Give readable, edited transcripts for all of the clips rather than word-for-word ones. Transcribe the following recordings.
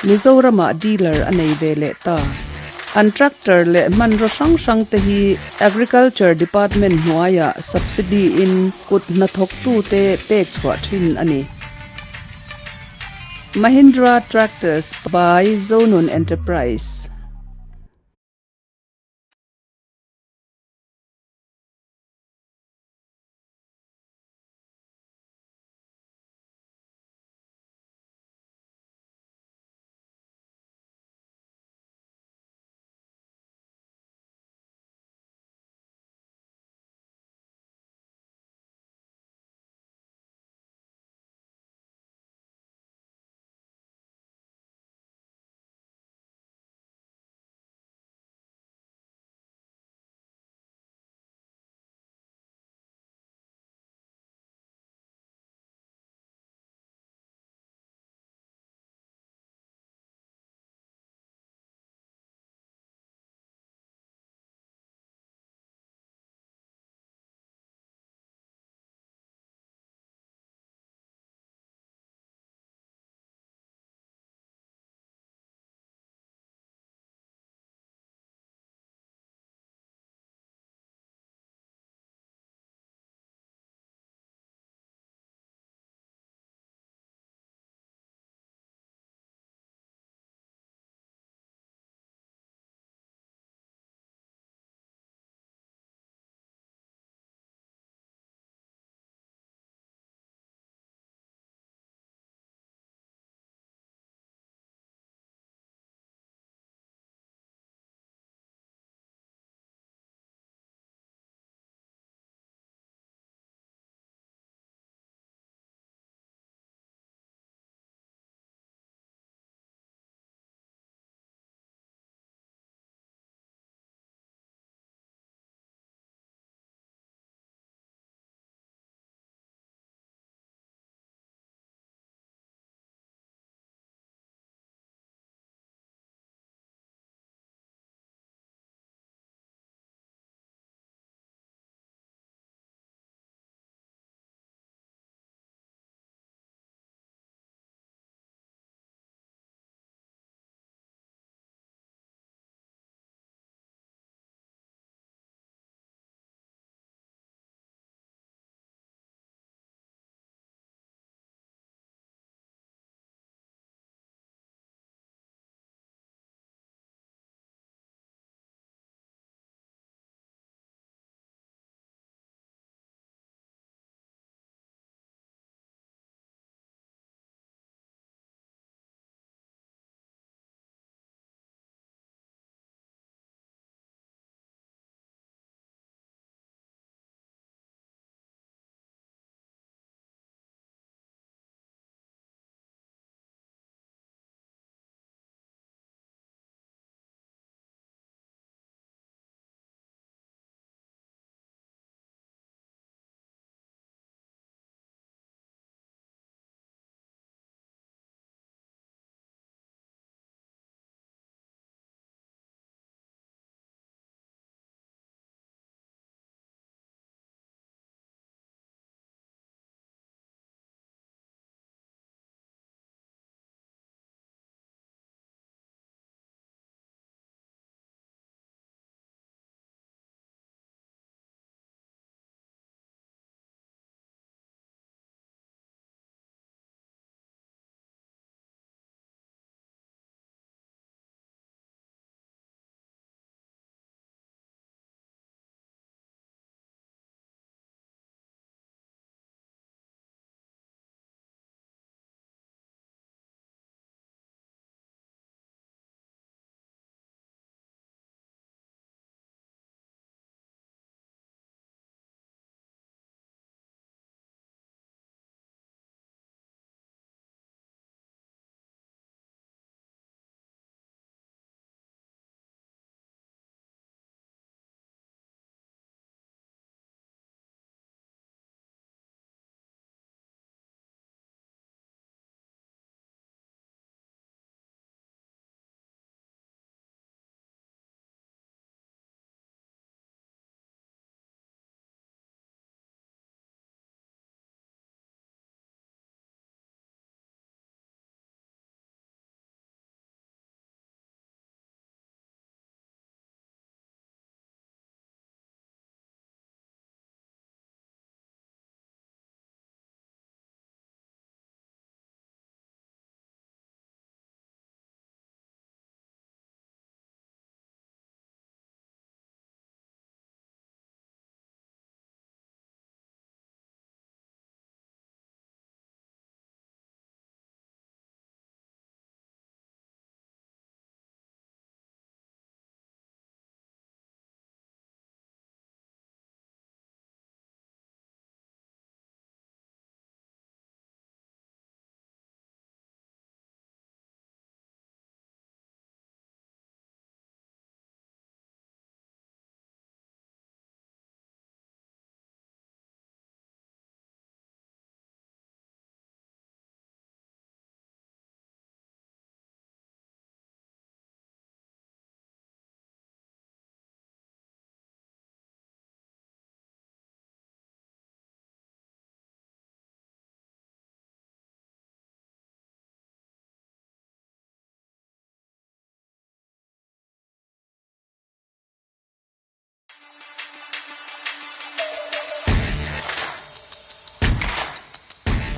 Mizorama dealer anei vele ta an tractor le man ro sang te hi agriculture department hnuaia subsidy in kut na thok tu te pek chwa thin ani Mahindra Tractors by Zonun Enterprise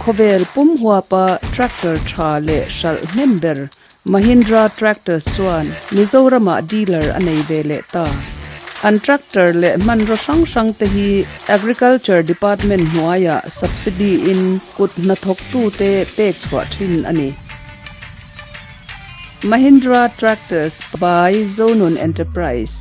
khovel pum hua pa tractor tha le shal member Mahindra Tractors chuan Mizorama dealer anei vele ta an tractor le man ro sang sang te hi agriculture department hnuaia subsidy in kut na thok tu te pek chwa thin ani Mahindra Tractors by Zonun Enterprise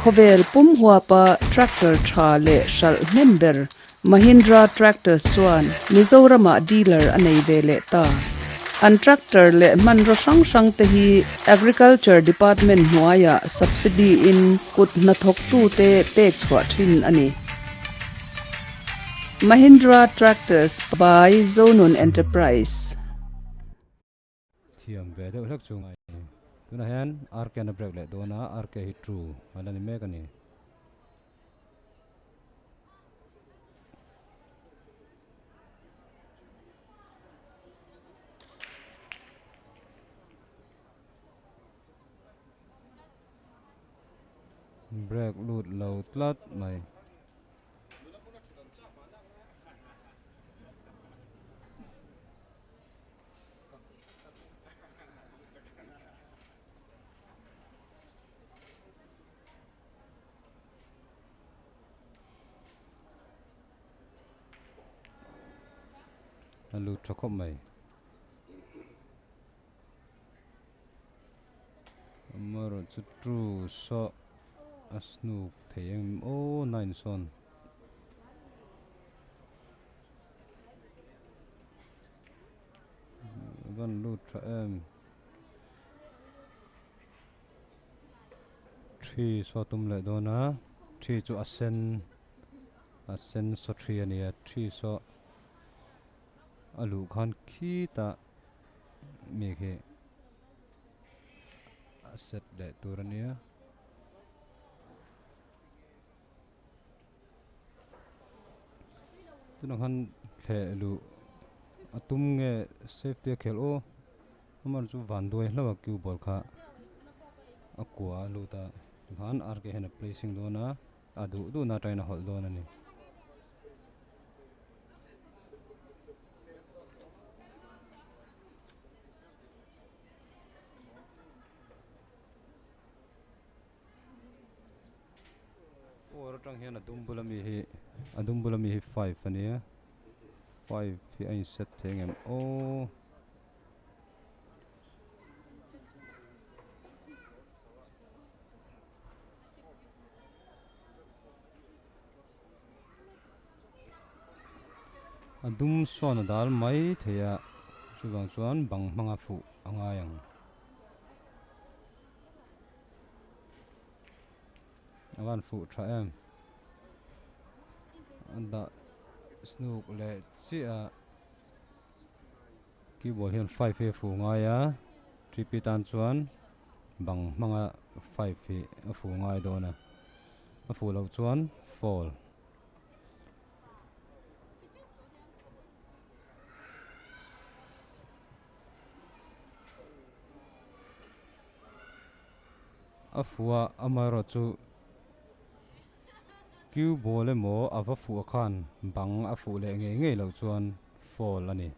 khovel pum huapa tractor tha le shal member Mahindra Tractor Swan Mizorama dealer anei vele ta an tractor le man ro sang sang te hi agriculture department huaya subsidy in kut na thok tu te tek chwa thin ani Mahindra Tractors by Zonon Enterprise thiam ve de lak chung ai tuna hen RK na break le dona RK hi true alani me kani break lut lo tlat mai lut thakop mai amaro chu true so asnuk theyem o nine son van lut tha three so tum le dona three chu asen so three ania three so alu khan khi ta me khe set le turania tuna khan khe lu atum nge safety khel o amar chu van doi hlawa kyu bol kha akwa lu ta khan RK hena placing dona adu du na traina hol dona ni four tang hena adumbulami hi 5 ania 5 hi ein set thengem o adum sona dal mai theya chuwang chuan bang hmanga fu angayang awan fu tha em anda snook le chia ki bol hian 5 he fu ngaya tripi tan chuan bang hmanga 5 hi a fu ngai dona a fu lo chuan fall afua amaro chu kyu bole mo ava fu khan bang afu le nge lo chuan fall ani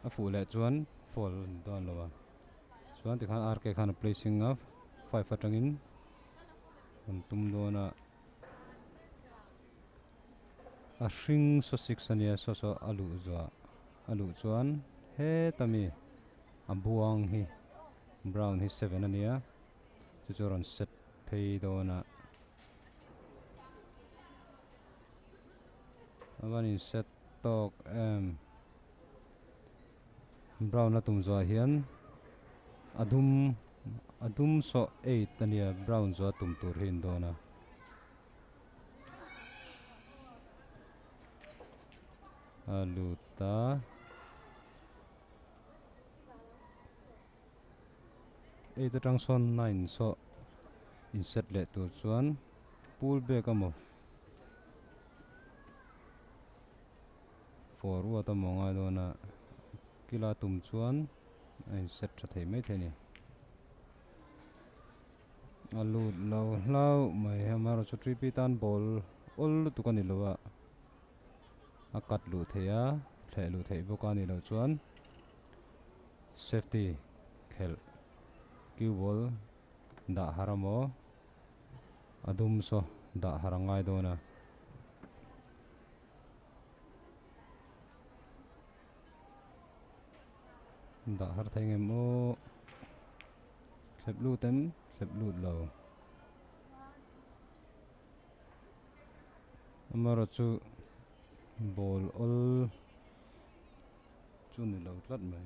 afu le chuan fall don lowa chuan ti khan RK khan placing of 5 atangin tum dona a hring so 6 ania so alu chuan he tami abuang hi brown hi 7 ania chu churon set phei dona awani set tok brown na tum zwa hian adum so 8 ania brown zwa tum tur hin dona aluta eight tang son 9 so inset le tur chuan pull back amo for wa ta monga dona kila tum chuan inset tha thei mai theni alu lo hlau mai hamaro chu tripi tan bol ol tu kan ilowa akat lu theya thelu thei bokani lo chuan safety khel kyu bol da haramo adum so da harangai dona da har thengem o khep lu lo amaro chu ball ol chu ni lo tlat mai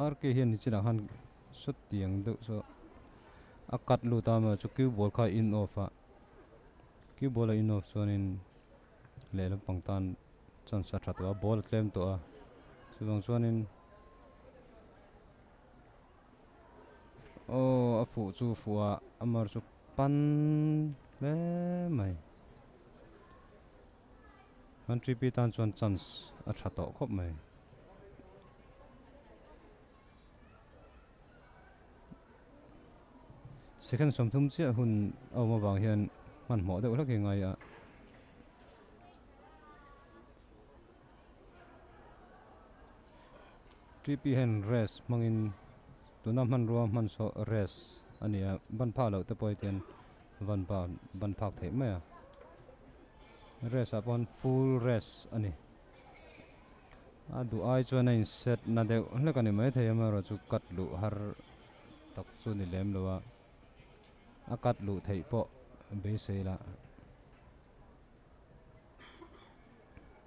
ar ke hian ni china han sut tiang do so akat lu ta ma chu ki ball kha in off a ki ball in off chuanin le lam pangtan chan sa tha to ball tlem to a chuwang chuanin a fu chu fuwa amar chu pan le mai country pi tan chuan chance a tha to khop mai second som thum chia hun au ma bang hian man mo de ulak ngai a TP hen race mangin tunam man ro man so race ania ban pha lo te poiten ban phak the me race upon full race ani adu ai chuan in set na de hlekani mai thei ma ro chu kat lu har tak chu ni lem lowa akat lu thei po be seila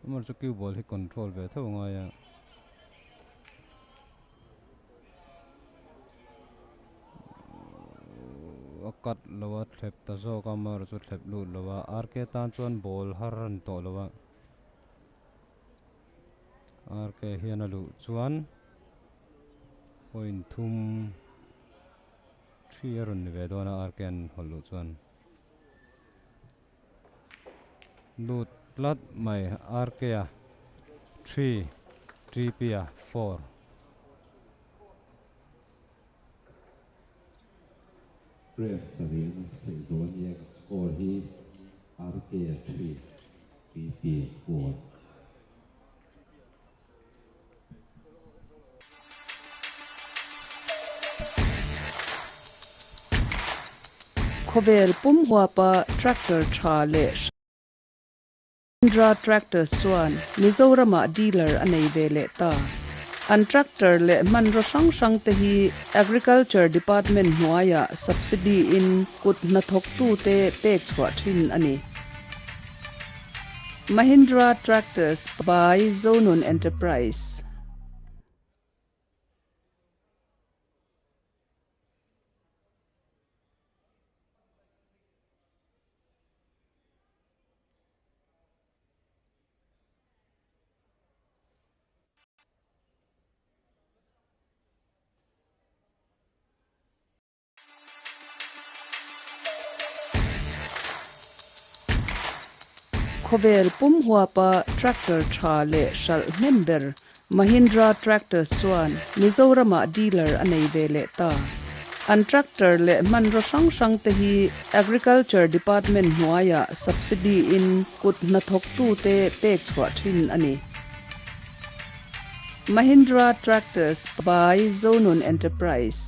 amar chu ki ball hi control ve tho nga ya akat lowa thlep ta zo kamar chu thlep lu lowa RK tan chuan ball haran to lowa RK hian alu chuan point thum 3 run ni ve dona RK an holu chuan lut lat mai RK a 3 TP a 4 Ref Savin Zoniak score he RK 3 BP 4 khovel pum hua pa tractor tha le Mahindra tractor swan Mizorama dealer anei ve le ta an tractor le man ro sang sang te hi agriculture department huaya subsidy in kut na thok tu te pek chwa thin ani Mahindra tractors by Zonun Enterprise khovel pum hua pa tractor tha le shal member Mahindra tractor swan Mizorama dealer anei ve le ta an tractor le man ro sang sang te hi agriculture department huaya subsidy in kut na thok tu te pek chwa thin ani Mahindra tractors by Zonun Enterprise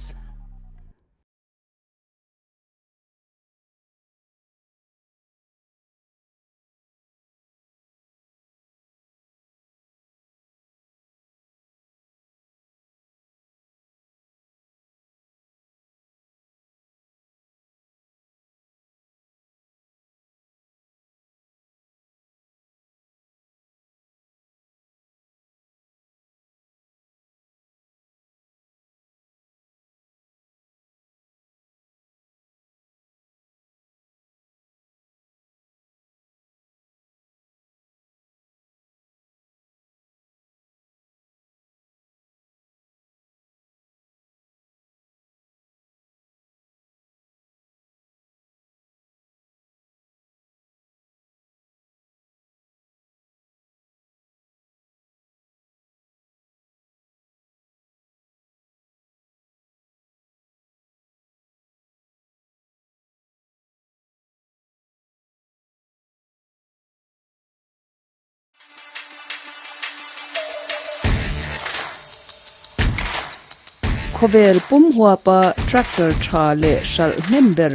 khovel pum hua pa tractor tha le shal member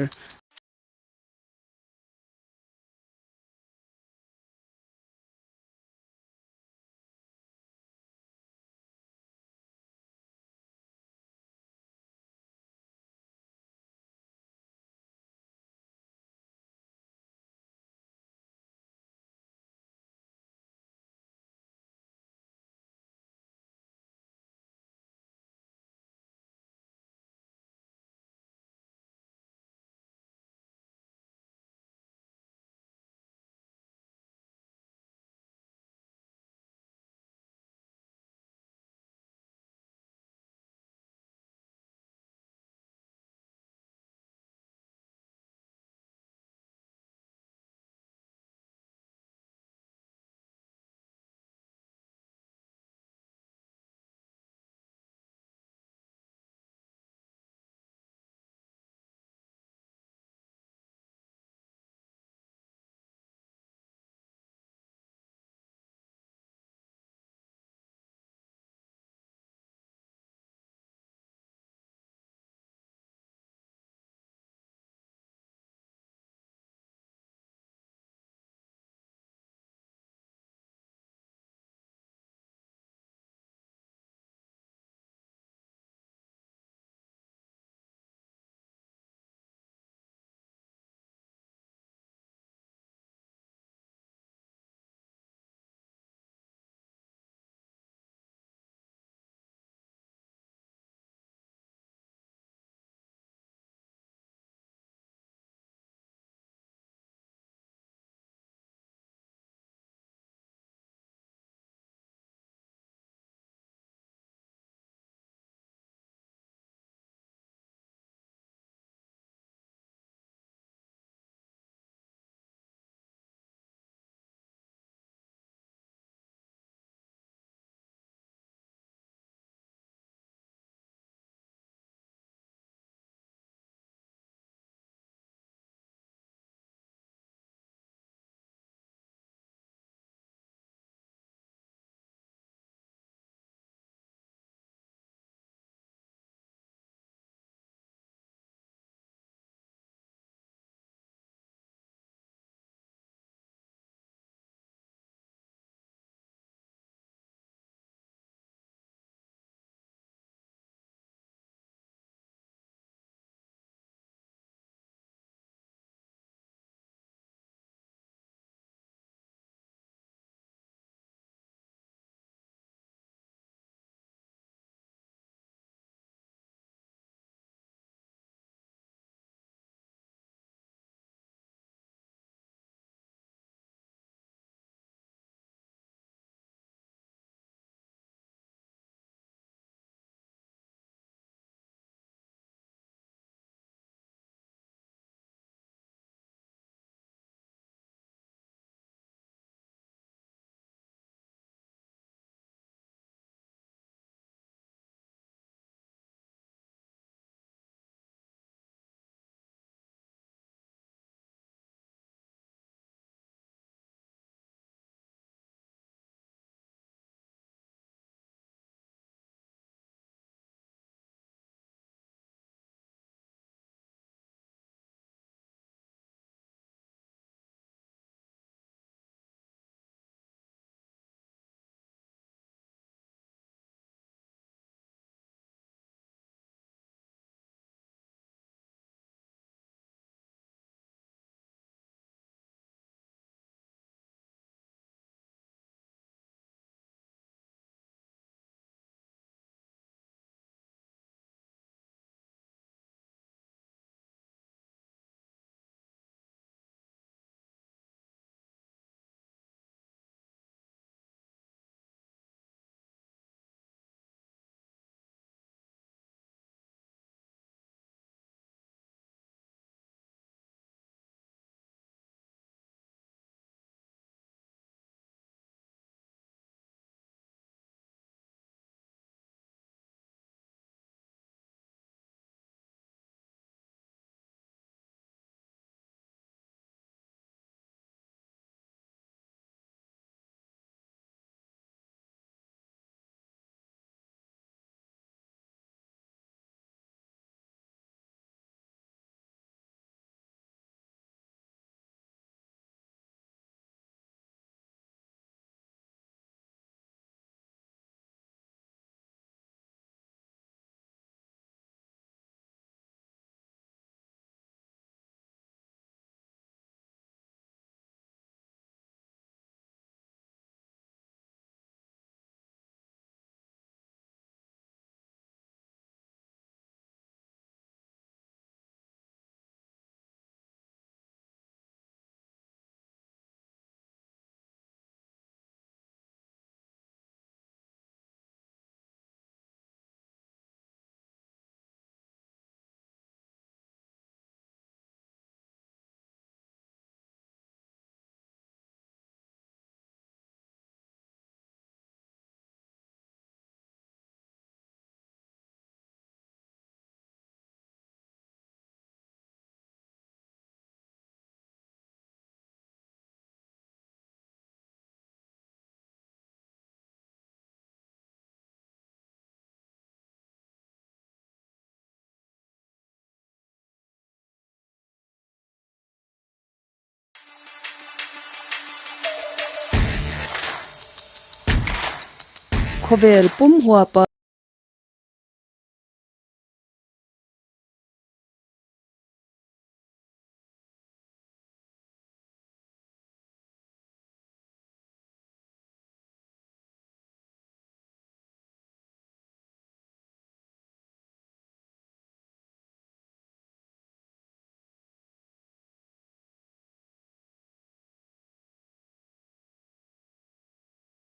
khovel pum hua pa